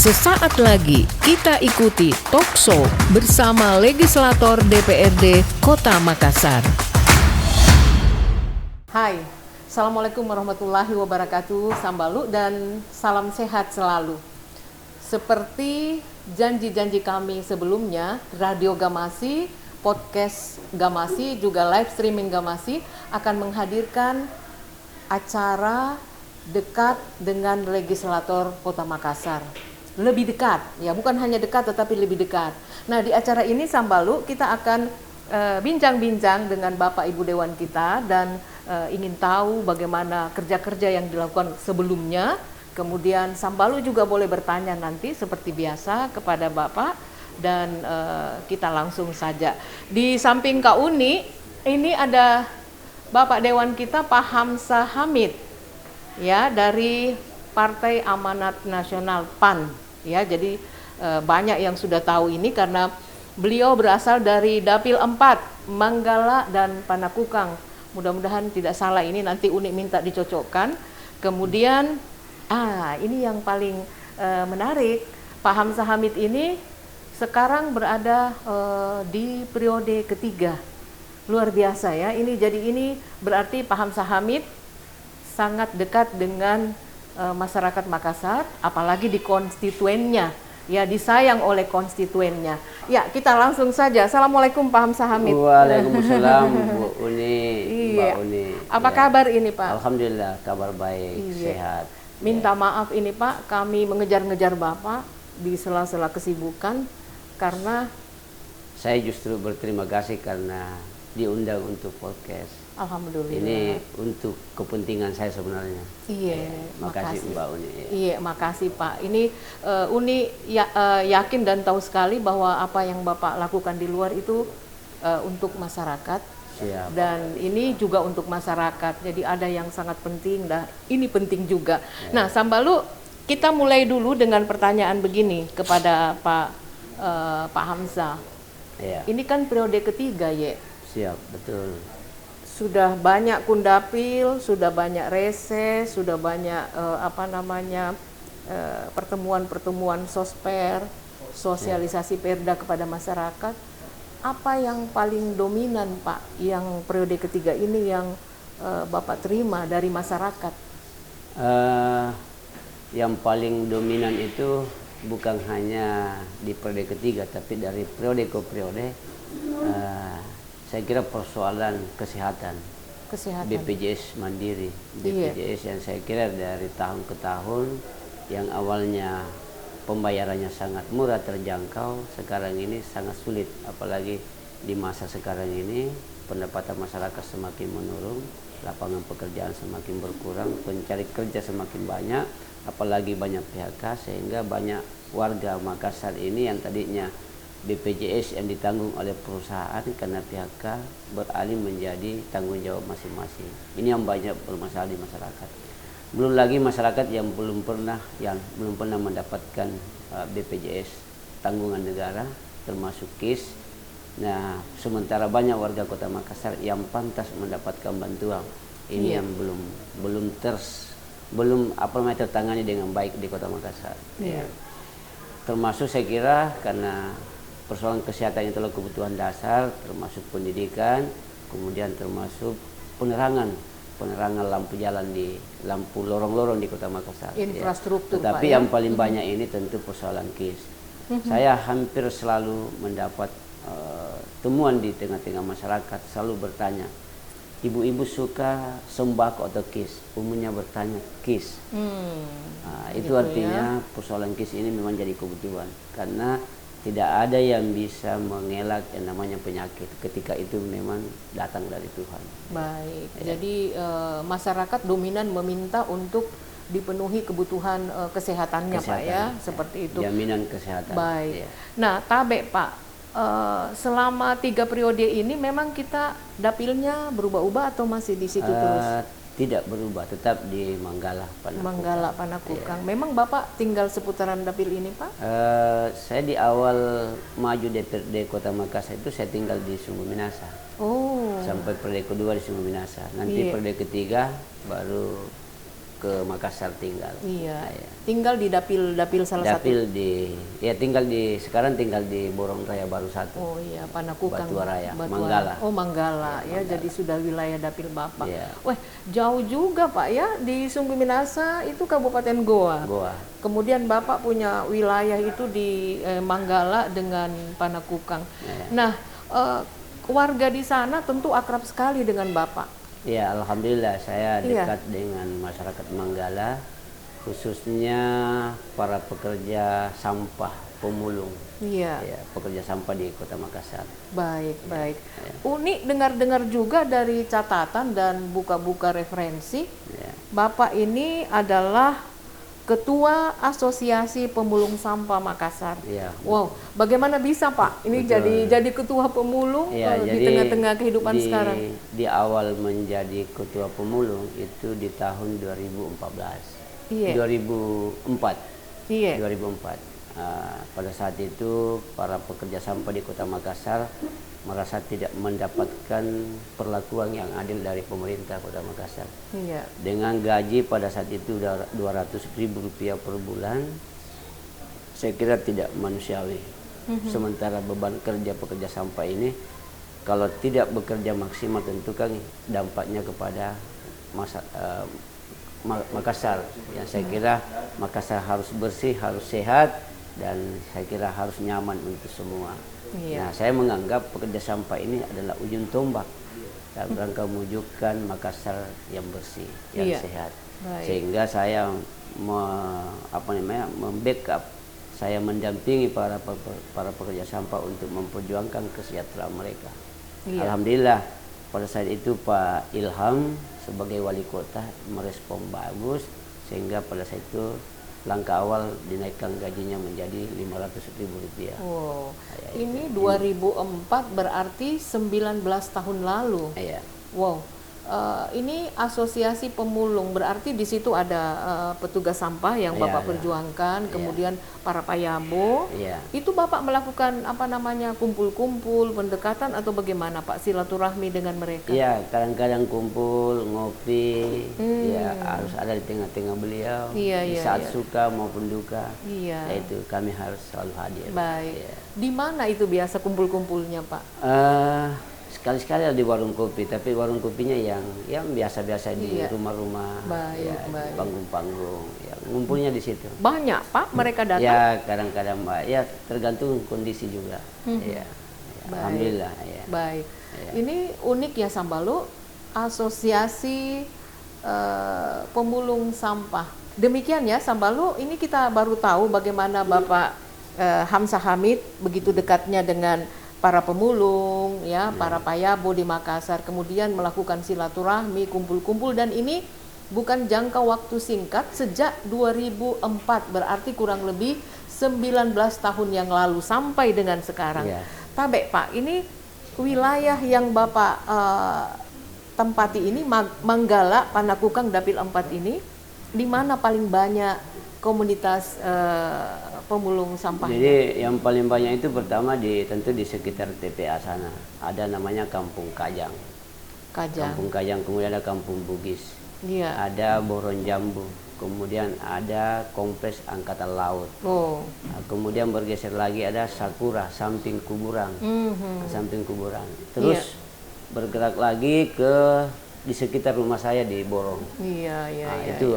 Sesaat lagi kita ikuti Talkshow bersama Legislator DPRD Kota Makassar. Hai, Assalamualaikum warahmatullahi wabarakatuh, Sambalu dan salam sehat selalu. Seperti janji-janji kami sebelumnya, Radio Gamasi, podcast Gamasi, juga live streaming Gamasi akan menghadirkan acara dekat dengan Legislator Kota Makassar. Lebih dekat, ya bukan hanya dekat tetapi lebih dekat. Nah, di acara ini Sambalu kita akan bincang-bincang dengan Bapak Ibu Dewan kita dan ingin tahu bagaimana kerja-kerja yang dilakukan sebelumnya. Kemudian Sambalu juga boleh bertanya nanti seperti biasa kepada Bapak dan kita langsung saja. Di samping Kak Uni, ini ada Bapak Dewan kita Pak Hamzah Hamid, ya, dari Partai Amanat Nasional PAN. Ya, jadi banyak yang sudah tahu ini karena beliau berasal dari Dapil 4, Manggala dan Panakukang. Mudah-mudahan tidak salah ini, nanti Uni minta dicocokkan. Kemudian, ini yang paling menarik, Pak Hamzah Hamid ini sekarang berada di periode ketiga. Luar biasa ya, ini berarti Pak Hamzah Hamid sangat dekat dengan masyarakat Makassar, apalagi di konstituennya, ya, disayang oleh konstituennya. Ya, kita langsung saja. Assalamualaikum Pak Hamzah Hamid. Waalaikumsalam Bu Uni, Iya. Mbak Uni. Apa kabar ini Pak? Alhamdulillah, kabar baik, sehat. Minta maaf ini Pak, kami mengejar-ngejar Bapak di sela-sela kesibukan karena saya justru berterima kasih karena diundang untuk podcast. Alhamdulillah. Ini untuk kepentingan saya sebenarnya. Iya, makasih Mbak Uni. Iya, makasih Pak. Ini Uni yakin dan tahu sekali bahwa apa yang Bapak lakukan di luar itu untuk masyarakat. Siap. Dan ini juga untuk masyarakat. Jadi ada yang sangat penting dan ini penting juga. Ya. Nah, Sambalu, kita mulai dulu dengan pertanyaan begini kepada Pak Hamzah. Ya. Ini kan periode ketiga, ya. Siap, betul. Sudah banyak kundapil, sudah banyak reses, sudah banyak pertemuan-pertemuan sosper, sosialisasi perda kepada masyarakat. Apa yang paling dominan Pak, yang periode ketiga ini yang Bapak terima dari masyarakat? Yang paling dominan itu bukan hanya di periode ketiga, tapi dari periode ke periode. Saya kira persoalan kesehatan. BPJS Mandiri, BPJS yang saya kira dari tahun ke tahun yang awalnya pembayarannya sangat murah, terjangkau, sekarang ini sangat sulit, apalagi di masa sekarang ini pendapatan masyarakat semakin menurun, lapangan pekerjaan semakin berkurang, pencari kerja semakin banyak, apalagi banyak PHK, sehingga banyak warga Makassar ini yang tadinya BPJS yang ditanggung oleh perusahaan karena PHK beralih menjadi tanggung jawab masing-masing. Ini yang banyak bermasalah di masyarakat. Belum lagi masyarakat yang belum pernah mendapatkan BPJS tanggungan negara, termasuk KIS. Nah, sementara banyak warga Kota Makassar yang pantas mendapatkan bantuan. Ini yang belum tertangani dengan baik di Kota Makassar. Ya. Termasuk saya kira karena persoalan kesehatan itu adalah kebutuhan dasar, termasuk pendidikan, kemudian termasuk penerangan lampu jalan lampu lorong-lorong di Kota Makassar. Infrastruktur. Ya. Tetapi Pak, yang paling banyak ini tentu persoalan KIS. Saya hampir selalu mendapat temuan di tengah-tengah masyarakat, selalu bertanya, ibu-ibu suka sembako atau KIS? Umumnya bertanya KIS. Itu artinya persoalan KIS ini memang jadi kebutuhan karena tidak ada yang bisa mengelak yang namanya penyakit ketika itu memang datang dari Tuhan. Baik, jadi masyarakat dominan meminta untuk dipenuhi kebutuhan kesehatannya Pak ya, seperti itu. Jaminan kesehatan. Baik. Nah, Tabe Pak, selama 3 periode ini memang kita dapilnya berubah-ubah atau masih di situ terus? Tidak berubah, tetap di Manggala Panakukang. Manggala Panakukang. Memang Bapak tinggal seputaran dapil ini Pak? Saya di awal maju DPRD Kota Makassar itu saya tinggal di Sumber Minasa. Oh. Sampai periode kedua di Sumber Minasa. Nanti periode ketiga baru ke Makassar tinggal. Iya. Nah, ya. Tinggal di dapil salah Dapil tinggal di Borong Raya Baru 1. Oh iya, Panakukang. Batuaraya, Batuara. Manggala. Oh Manggala ya, Manggala. jadi sudah wilayah dapil Bapak. Iya. Wah, jauh juga Pak ya, di Sumbi Minasa itu Kabupaten Goa. Goa. Kemudian Bapak punya wilayah itu di Manggala dengan Panakukang. Iya. Nah, warga di sana tentu akrab sekali dengan Bapak. Ya, alhamdulillah saya dekat dengan masyarakat Manggala, khususnya para pekerja sampah pemulung. Iya. Ya, pekerja sampah di Kota Makassar. Baik, Ya, baik. ya. Uni dengar-dengar juga dari catatan dan buka-buka referensi, Ya. Bapak ini adalah Ketua Asosiasi Pemulung Sampah Makassar. Ya. Wow, bagaimana bisa Pak? Ini jadi ketua pemulung Ya, di jadi tengah-tengah kehidupan sekarang. Di awal menjadi ketua pemulung itu di tahun 2014. Iya. 2004. Iya. 2004. Pada saat itu para pekerja sampah di Kota Makassar merasa tidak mendapatkan perlakuan yang adil dari pemerintah Kota Makassar. Iya. Dengan gaji pada saat itu udah Rp200.000 per bulan, saya kira tidak manusiawi. Sementara beban kerja pekerja sampah ini kalau tidak bekerja maksimal tentu kan dampaknya kepada Makassar. Yang saya kira Makassar harus bersih, harus sehat, dan saya kira harus nyaman untuk semua. Iya. Nah, saya menganggap pekerja sampah ini adalah ujung tombak dalam rangka mewujudkan Makassar yang bersih, yang Iya. sehat. Baik. Sehingga saya membackup, saya mendampingi para pekerja sampah untuk memperjuangkan kesejahteraan mereka. Iya. Alhamdulillah pada saat itu Pak Ilham sebagai wali kota merespon bagus, sehingga pada saat itu langkah awal dinaikkan gajinya menjadi Rp500.000. Wow, Ya, ini 2004 berarti 19 tahun lalu. Iya. Wow, ini asosiasi pemulung berarti di situ ada petugas sampah yang Iya, Bapak iya. perjuangkan, Iya. kemudian para payabo. Iya. Itu Bapak melakukan kumpul-kumpul, pendekatan atau bagaimana Pak silaturahmi dengan mereka? Iya, kadang-kadang kumpul, ngopi, ya harus ada di tengah-tengah beliau. Iya, di iya, saat iya. suka maupun duka. Iya. Yaitu kami harus selalu hadir. Baik. Iya. Di mana itu biasa kumpul-kumpulnya Pak? Sekali-sekali ada di warung kopi, tapi warung kopinya yang biasa-biasa di Iya. rumah-rumah, Baik, ya, di baik. panggung-panggung, ya, ngumpulnya di situ. Banyak Pak mereka datang? Ya, kadang-kadang Mbak, ya tergantung kondisi juga. Ya, Baik. alhamdulillah. Ya. Baik. Iya. Ini unik ya Sambalu, asosiasi pemulung sampah. Demikian ya Sambalu, ini kita baru tahu bagaimana Bapak Hamzah Hamid begitu dekatnya dengan para pemulung, ya, para payabo di Makassar, kemudian melakukan silaturahmi, kumpul-kumpul, dan ini bukan jangka waktu singkat, sejak 2004, berarti kurang lebih 19 tahun yang lalu sampai dengan sekarang. Iya. Tabe Pak, ini wilayah yang Bapak tempati ini, Manggala, Panakukang, Dapil 4 ini, di mana paling banyak komunitas pemulung sampah? Jadi yang paling banyak itu pertama tentu di sekitar TPA sana. Ada namanya Kampung Kajang. Kampung Kajang, kemudian ada Kampung Bugis. Iya. Ada Boron Jambu. Kemudian ada Kompleks Angkatan Laut. Oh. Nah, kemudian bergeser lagi ada Sakura, samping kuburan. Samping kuburan. Terus bergerak lagi di sekitar rumah saya di Borong. Iya, iya, Nah, iya. itu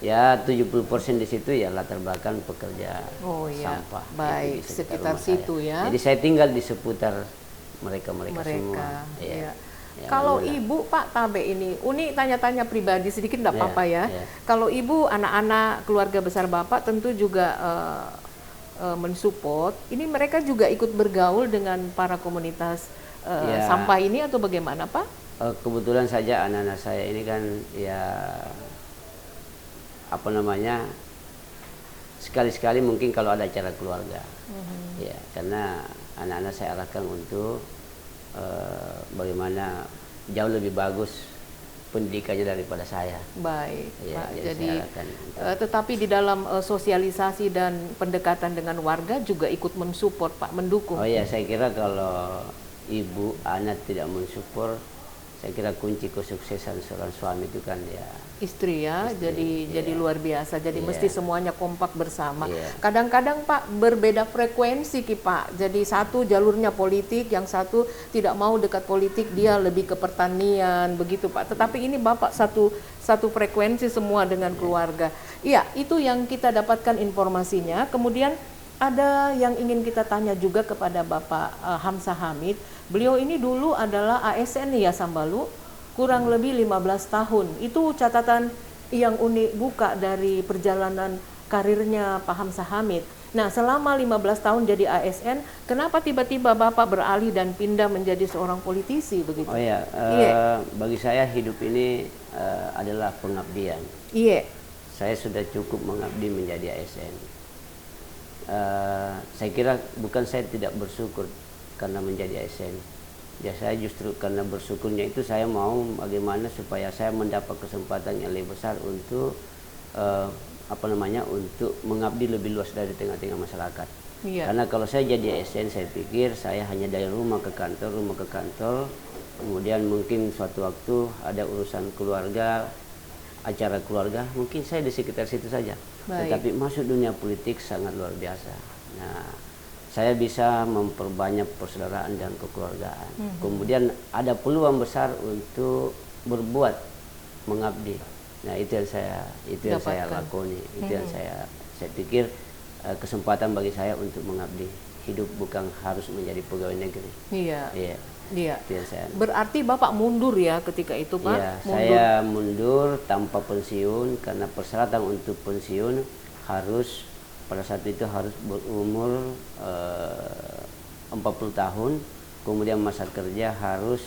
ya 70% di situ ya latar belakang pekerja sampah. Baik, Itu di sekitar rumah situ saya. ya. Jadi saya tinggal di seputar mereka semua. Iya. Ya, Kalau alhamdulillah. Ibu Pak Tabe ini, Uni tanya-tanya pribadi sedikit enggak Iya, apa-apa ya. iya. Kalau Ibu, anak-anak, keluarga besar Bapak tentu juga mensupport. Ini mereka juga ikut bergaul dengan para komunitas Ya. sampah ini atau bagaimana Pak? Kebetulan saja anak-anak saya ini kan ya sekali-sekali mungkin kalau ada acara keluarga. Ya, karena anak-anak saya arahkan untuk bagaimana jauh lebih bagus pendidikannya daripada saya. Baik, Ya, Pak. jadi Jadi, saya arahkan tetapi di dalam sosialisasi dan pendekatan dengan warga juga ikut mensupport Pak, mendukung. Oh ya, saya kira kalau ibu anak tidak mensupport, saya kira kunci kesuksesan seorang suami itu kan ya istri ya, jadi luar biasa. Jadi mesti semuanya kompak bersama. Kadang-kadang Pak berbeda frekuensi Pak. Jadi satu jalurnya politik, yang satu tidak mau dekat politik, dia lebih ke pertanian begitu Pak. Tetapi ini Bapak satu frekuensi semua dengan keluarga. Iya, itu yang kita dapatkan informasinya. Kemudian ada yang ingin kita tanya juga kepada Bapak Hamzah Hamid. Beliau ini dulu adalah ASN ya Sambalu, kurang lebih 15 tahun. Itu catatan yang unik buka dari perjalanan karirnya Pak Hamzah Hamid. Nah, selama 15 tahun jadi ASN, kenapa tiba-tiba Bapak beralih dan pindah menjadi seorang politisi begitu? Oh ya, bagi saya hidup ini adalah pengabdian. Iya. Saya sudah cukup mengabdi menjadi ASN. Saya kira bukan saya tidak bersyukur karena menjadi ASN. Ya saya justru karena bersyukurnya itu saya mau bagaimana supaya saya mendapat kesempatan yang lebih besar untuk untuk mengabdi lebih luas dari tengah-tengah masyarakat. Karena kalau saya jadi ASN, saya pikir saya hanya dari rumah ke kantor, kemudian mungkin suatu waktu ada urusan keluarga, acara keluarga, mungkin saya di sekitar situ saja. Tetapi masuk dunia politik sangat luar biasa. Nah, saya bisa memperbanyak persaudaraan dan kekeluargaan. Kemudian ada peluang besar untuk berbuat, mengabdi. Nah, itu yang saya lakoni. Itu yang saya pikir kesempatan bagi saya untuk mengabdi. Hidup bukan harus menjadi pegawai negeri. Iya. Itu yang saya. Berarti Bapak mundur ya ketika itu Pak? Iya, saya mundur tanpa pensiun karena persyaratan untuk pensiun harus pada saat itu harus berumur 40 tahun, kemudian masa kerja harus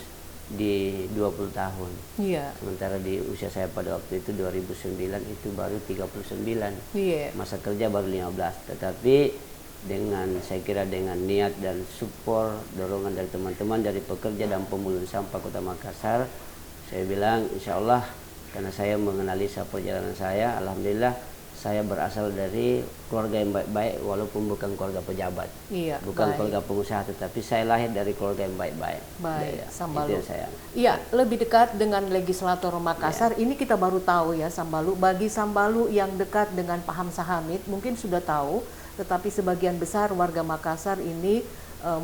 di 20 tahun. Iya. Sementara di usia saya pada waktu itu 2009 itu baru 39. Iya. Masa kerja baru 15. Tetapi saya kira dengan niat dan support, dorongan dari teman-teman dari pekerja dan pemulung sampah Kota Makassar, saya bilang insya Allah karena saya mengenali perjalanan saya, alhamdulillah saya berasal dari keluarga yang baik-baik walaupun bukan keluarga pejabat, bukan keluarga pengusaha, tetapi saya lahir dari keluarga yang baik-baik. Sambalu. Iya, lebih dekat dengan legislator Makassar. Ini kita baru tahu ya Sambalu. Bagi Sambalu yang dekat dengan Pak Hamzah Hamid mungkin sudah tahu, tetapi sebagian besar warga Makassar ini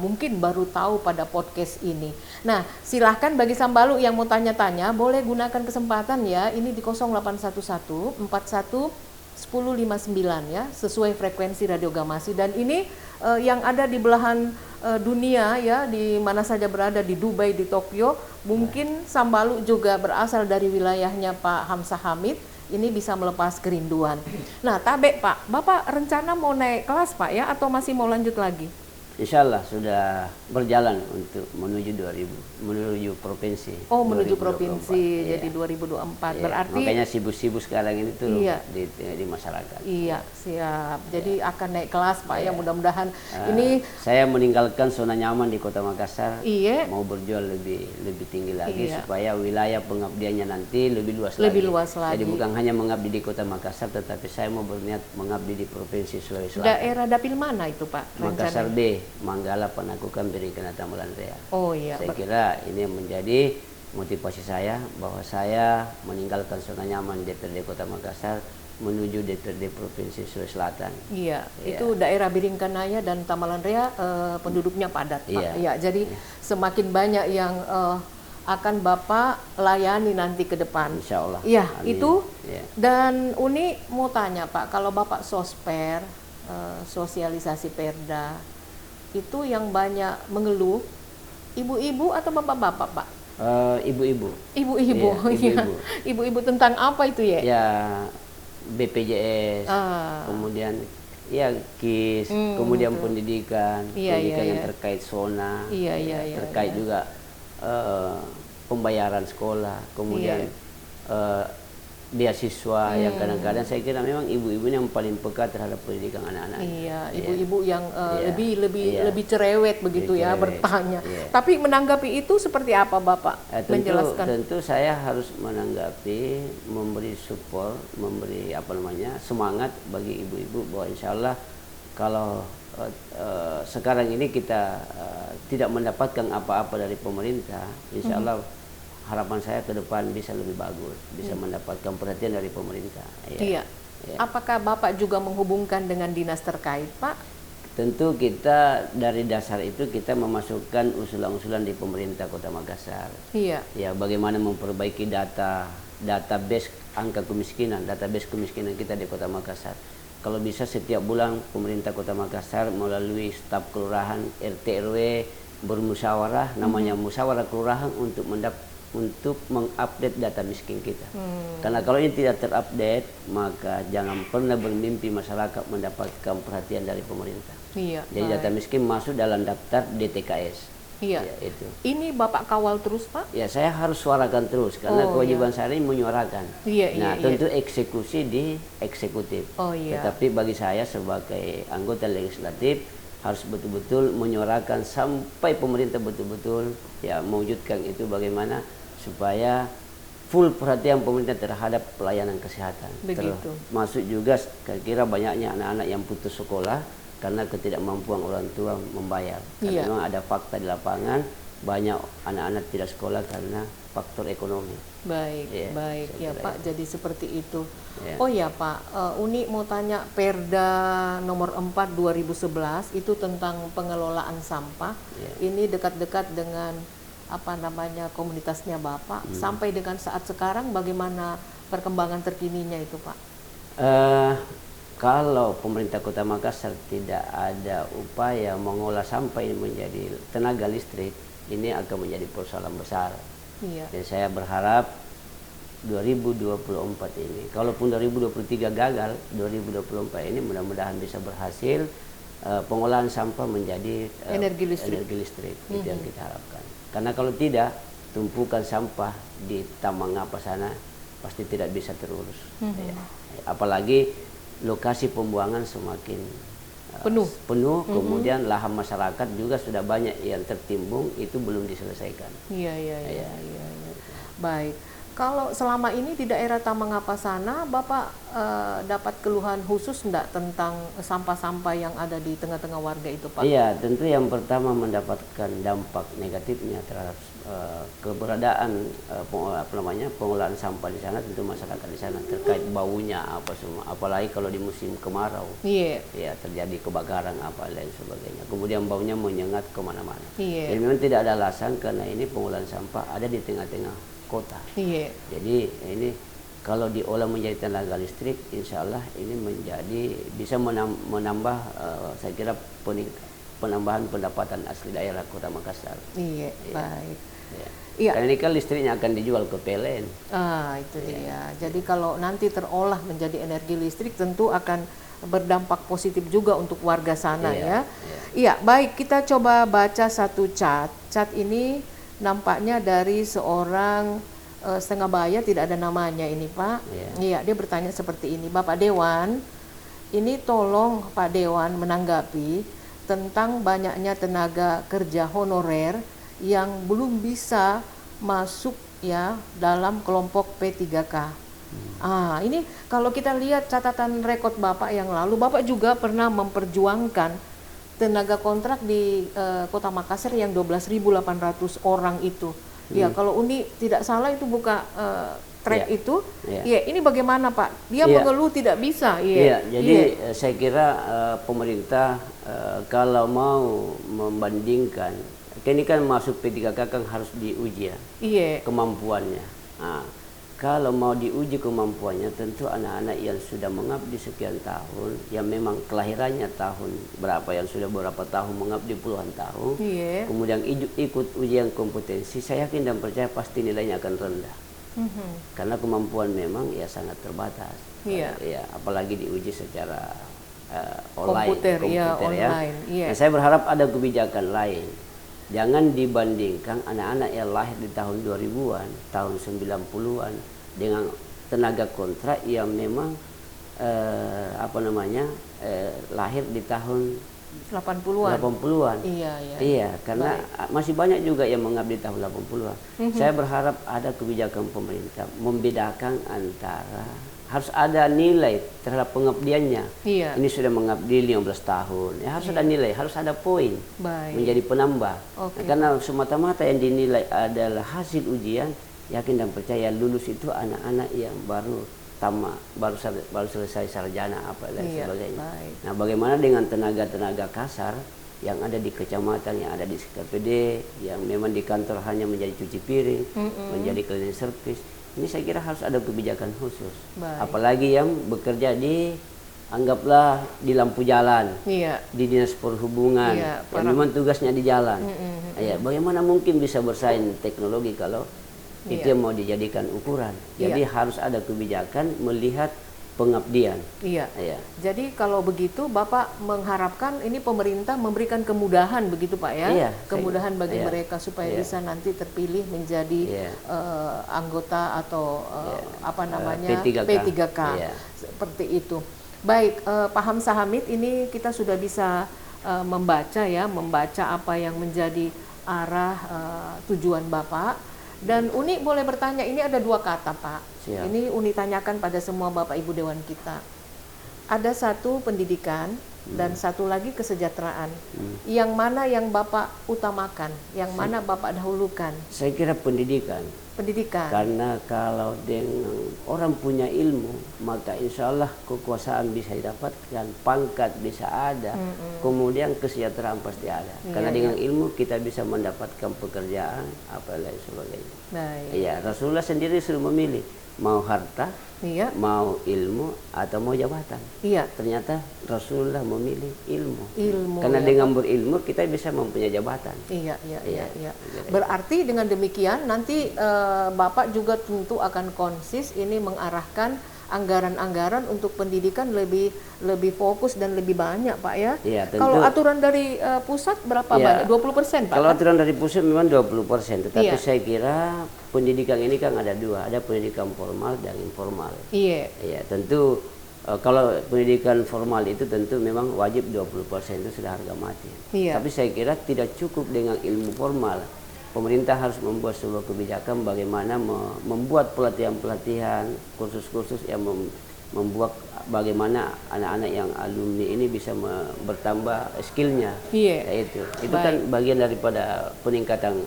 mungkin baru tahu pada podcast ini. Nah, silahkan bagi Sambalu yang mau tanya-tanya, boleh gunakan kesempatan ya. Ini di 0811 41 1059 ya, sesuai frekuensi Radio Gamasi. Dan ini yang ada di belahan dunia ya, di mana saja berada, di Dubai, di Tokyo, mungkin Sambalu juga berasal dari wilayahnya Pak Hamzah Hamid. Ini bisa melepas kerinduan. Nah, Tabe Pak, Bapak rencana mau naik kelas Pak ya, atau masih mau lanjut lagi? Insya Allah sudah berjalan untuk menuju provinsi. Oh, menuju provinsi, jadi 2024. Berarti makanya sibuk-sibuk sekarang ini tuh di masyarakat. Iya, siap. Jadi akan naik kelas Pak ya, mudah-mudahan. Ini saya meninggalkan zona nyaman di Kota Makassar. Mau berjuang lebih tinggi lagi supaya wilayah pengabdiannya nanti lebih luas lagi. Jadi bukan hanya mengabdi di Kota Makassar, tetapi saya mau berniat mengabdi di Provinsi Sulawesi Selatan. Daerah dapil mana itu Pak? Makassar D, Manggala, Panakukan, Berikan, Tamalan Rea. Oh iya. Saya kira ini menjadi motivasi saya bahwa saya meninggalkan zona nyaman DPRD Kota Makassar menuju DPRD Provinsi Sulawesi Selatan. Iya, itu daerah Biringkanaya dan Tamalan Rea penduduknya padat Pak. Iya, jadi semakin banyak yang akan Bapak layani nanti ke depan. Insya Allah. Iya, itu. Dan Uni mau tanya Pak, kalau Bapak sosper, sosialisasi Perda, itu yang banyak mengeluh ibu-ibu atau bapak-bapak Pak? Ibu-ibu. Ibu-ibu tentang apa itu ya? Ya, BPJS, kemudian ya KIS, kemudian pendidikan yang terkait zona, terkait juga pembayaran sekolah, kemudian beasiswa yang kadang-kadang saya kira memang ibu-ibu yang paling peka terhadap pendidikan anak-anak. Iya, ibu-ibu yang lebih cerewet begitu ya bertanya. Tapi menanggapi itu seperti apa Bapak menjelaskan? Tentu saya harus menanggapi, memberi support, memberi semangat bagi ibu-ibu bahwa insya Allah kalau sekarang ini kita tidak mendapatkan apa-apa dari pemerintah, insya Allah harapan saya ke depan bisa lebih bagus, bisa mendapatkan perhatian dari pemerintah. Iya. Apakah Bapak juga menghubungkan dengan dinas terkait, Pak? Tentu kita dari dasar itu kita memasukkan usulan-usulan di pemerintah Kota Makassar. Iya. Ya, bagaimana memperbaiki database angka kemiskinan, database kemiskinan kita di Kota Makassar. Kalau bisa setiap bulan pemerintah Kota Makassar melalui staf kelurahan, RT RW bermusyawarah, namanya musyawarah kelurahan untuk mengupdate data miskin kita. Karena kalau ini tidak terupdate, maka jangan pernah bermimpi masyarakat mendapatkan perhatian dari pemerintah. Iya. Jadi data miskin masuk dalam daftar DTKS. Iya. Ya, itu. Ini Bapak kawal terus, Pak? Ya, saya harus suarakan terus karena kewajiban saya ini menyuarakan. Iya, nah, tentu eksekusi di eksekutif. Oh iya. Tetapi bagi saya sebagai anggota legislatif harus betul-betul menyuarakan sampai pemerintah betul-betul ya mewujudkan itu, bagaimana supaya full perhatian pemerintah terhadap pelayanan kesehatan. Begitu. Termasuk juga kira-kira banyaknya anak-anak yang putus sekolah karena ketidakmampuan orang tua membayar. Karena memang ada fakta di lapangan, banyak anak-anak tidak sekolah karena faktor ekonomi. Baik, baik ya Pak. Itu. Jadi seperti itu. Ya. Oh ya Pak, Uni mau tanya Perda nomor 4 2011 itu tentang pengelolaan sampah. Ya. Ini dekat-dekat dengan komunitasnya Bapak. Sampai dengan saat sekarang bagaimana perkembangan terkininya itu Pak? Kalau pemerintah Kota Makassar tidak ada upaya mengolah sampah ini menjadi tenaga listrik, ini akan menjadi persoalan besar. Iya. Dan saya berharap 2024 ini, kalaupun 2023 gagal, 2024 ini mudah-mudahan bisa berhasil pengolahan sampah menjadi energi listrik. Itu yang kita harapkan. Karena kalau tidak, tumpukan sampah di Taman Ngapa sana pasti tidak bisa terurus. Ya. Apalagi lokasi pembuangan semakin penuh, kemudian lahan masyarakat juga sudah banyak yang tertimbun, itu belum diselesaikan. Iya. Baik. Kalau selama ini di daerah Taman Ngapa sana, Bapak dapat keluhan khusus enggak tentang sampah-sampah yang ada di tengah-tengah warga itu, Pak? Iya, tentu yang pertama mendapatkan dampak negatifnya terhadap keberadaan pengolahan sampah di sana, tentu masyarakat di sana terkait baunya apa semua, apalagi kalau di musim kemarau. Iya. Ya, terjadi kebakaran apa lain sebagainya. Kemudian baunya menyengat kemana-mana. Iya. Dan memang tidak ada alasan karena ini pengolahan sampah ada di tengah-tengah kota. Iya. Jadi ini kalau diolah menjadi tenaga listrik, insya Allah ini bisa menambah saya kira penambahan pendapatan asli daerah Kota Makassar. Iya, baik. Iya. Karena ini kan listriknya akan dijual ke PLN. Itu dia. Jadi kalau nanti terolah menjadi energi listrik tentu akan berdampak positif juga untuk warga sana ya. Iya, baik, kita coba baca satu chat. Chat ini nampaknya dari seorang setengah baya, tidak ada namanya ini Pak. Iya, dia bertanya seperti ini. Bapak Dewan, ini tolong Pak Dewan menanggapi tentang banyaknya tenaga kerja honorer yang belum bisa masuk ya dalam kelompok P3K. Ini kalau kita lihat catatan rekod Bapak yang lalu, Bapak juga pernah memperjuangkan tenaga kontrak di Kota Makassar yang 12.800 orang itu. Ya, kalau Uni tidak salah itu buka track itu. Ya, ini bagaimana Pak? Dia mengeluh tidak bisa. Jadi saya kira pemerintah kalau mau membandingkan, ini kan masuk P3K kan harus diuji ya kemampuannya. Kalau mau diuji kemampuannya, tentu anak-anak yang sudah mengabdi sekian tahun, yang memang kelahirannya tahun berapa, yang sudah beberapa tahun mengabdi puluhan tahun, kemudian ikut ujian kompetensi, saya yakin dan percaya pasti nilainya akan rendah. Karena kemampuan memang ya sangat terbatas. Ya, apalagi diuji secara komputer ya. Online. Nah, saya berharap ada kebijakan lain. Jangan dibandingkan anak-anak yang lahir di tahun 2000-an, tahun 90-an dengan tenaga kontrak yang memang lahir di tahun 80-an. Iya, karena masih banyak juga yang mengabdi tahun 80-an. Saya berharap ada kebijakan pemerintah membedakan antara harus ada nilai terhadap pengabdiannya. Ini sudah mengabdi 15 tahun. Ya, harus ada nilai, harus ada poin. Menjadi penambah. Nah, karena semata-mata yang dinilai adalah hasil ujian, yakin dan percaya lulus itu anak-anak yang baru baru selesai sarjana apa dan sebagainya. Baik. Nah, bagaimana dengan tenaga-tenaga kasar yang ada di kecamatan, yang ada di KPD, yang memang di kantor hanya menjadi cuci piring, menjadi cleaning service. Ini saya kira harus ada kebijakan khusus. Baik. Apalagi yang bekerja anggaplah di lampu jalan, di dinas perhubungan, yang memang tugasnya di jalan. Ya, bagaimana mungkin bisa bersaing teknologi kalau itu yang mau dijadikan ukuran? Jadi harus ada kebijakan melihat pengabdian. Iya. Jadi kalau begitu Bapak mengharapkan ini pemerintah memberikan kemudahan begitu Pak ya? Iya, kemudahan bagi mereka supaya bisa nanti terpilih menjadi anggota atau apa namanya P3K. Seperti itu. Baik, Pak Hamzah Hamid, ini kita sudah bisa membaca apa yang menjadi arah tujuan Bapak. Dan Uni boleh bertanya, ini ada 2 kata Pak. Siap. Ini Uni tanyakan pada semua Bapak Ibu Dewan kita. Ada satu pendidikan dan satu lagi kesejahteraan. Yang mana yang Bapak utamakan? Yang mana Bapak dahulukan? Saya kira pendidikan. Pendidikan. Karena kalau dengan orang punya ilmu, maka insya Allah kekuasaan bisa didapatkan, pangkat bisa ada, kemudian kesejahteraan pasti ada. Karena dengan ilmu kita bisa mendapatkan pekerjaan, apa lain sebagainya. Ya, Rasulullah sendiri sudah memilih mau harta, mau ilmu atau mau jabatan. Ternyata Rasulullah memilih ilmu. Karena dengan berilmu kita bisa mempunyai jabatan. Berarti dengan demikian nanti Bapak juga tentu akan konsis ini mengarahkan anggaran-anggaran untuk pendidikan lebih fokus dan lebih banyak Pak ya. Kalau aturan dari pusat berapa banyak? 20% Pak? Kalau aturan dari pusat memang 20%, tetapi saya kira pendidikan ini kan ada 2, ada pendidikan formal dan informal. Tentu kalau pendidikan formal itu tentu memang wajib 20% itu sudah harga mati. Tapi saya kira tidak cukup dengan ilmu formal. Pemerintah harus membuat sebuah kebijakan bagaimana membuat pelatihan-pelatihan, kursus-kursus yang membuat bagaimana anak-anak yang alumni ini bisa bertambah skillnya. Itu kan bagian daripada peningkatan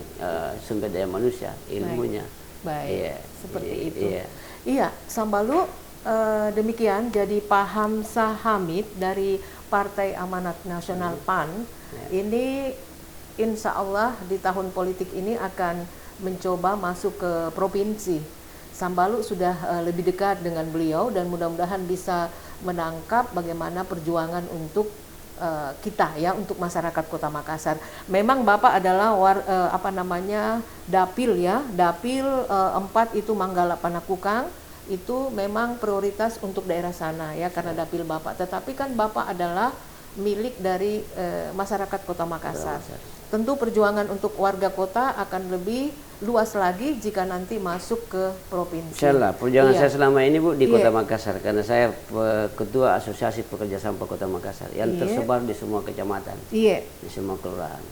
sumber daya manusia, ilmunya. Seperti itu. Sambalu, demikian jadi Pak Hamzah Hamid dari Partai Amanat Nasional PAN. Ini insya Allah di tahun politik ini akan mencoba masuk ke provinsi. Sambalu sudah lebih dekat dengan beliau dan mudah-mudahan bisa menangkap bagaimana perjuangan untuk kita ya, untuk masyarakat Kota Makassar. Memang Bapak adalah dapil ya, dapil 4 itu Manggala Panakukang, itu memang prioritas untuk daerah sana ya karena dapil Bapak. Tetapi kan Bapak adalah milik dari masyarakat Kota Makassar. Tentu perjuangan untuk warga kota akan lebih luas lagi jika nanti masuk ke provinsi. Insyaallah, perjuangan saya selama ini Bu di Kota Makassar karena saya ketua Asosiasi Pekerja Sampah Kota Makassar yang tersebar di semua kecamatan, di semua kelurahan.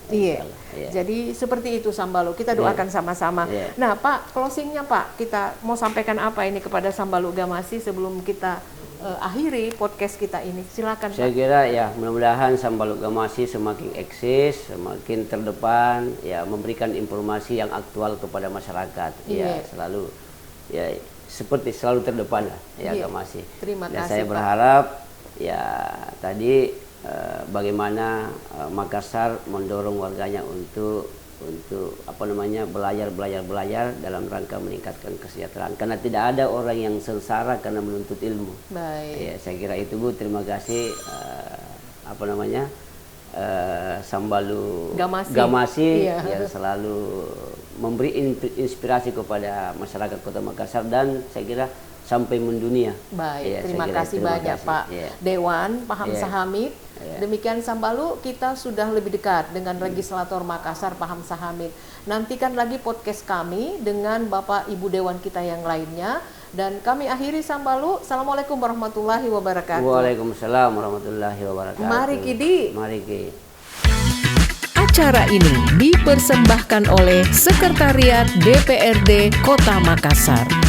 Jadi seperti itu Sambalu, kita doakan sama-sama. Nah Pak, closingnya Pak, kita mau sampaikan apa ini kepada Sambalu Gamasi sebelum kita akhiri podcast kita ini, silakan Pak. Saya kira ya mudah-mudahan Sambalu Gamasi semakin eksis, semakin terdepan, ya memberikan informasi yang aktual kepada masyarakat, selalu seperti selalu terdepan lah ya Gamasi. Terima Dan kasih saya Pak. berharap ya tadi bagaimana Makassar mendorong warganya untuk belajar dalam rangka meningkatkan kesejahteraan karena tidak ada orang yang sengsara karena menuntut ilmu. Saya kira itu Bu, terima kasih Sambalu Gamasi yang selalu memberi inspirasi kepada masyarakat Kota Makassar dan saya kira sampai mendunia. Terima kasih banyak Pak Dewan, Pak Hamzah Hamid. Demikian Sambalu, kita sudah lebih dekat dengan legislator Makassar Pak Hamzah Hamid. Nantikan lagi podcast kami dengan Bapak Ibu Dewan kita yang lainnya. Dan kami akhiri Sambalu. Assalamualaikum warahmatullahi wabarakatuh. Waalaikumsalam warahmatullahi wabarakatuh. Mari Kidi. Mari Ki. Acara ini dipersembahkan oleh Sekretariat DPRD Kota Makassar.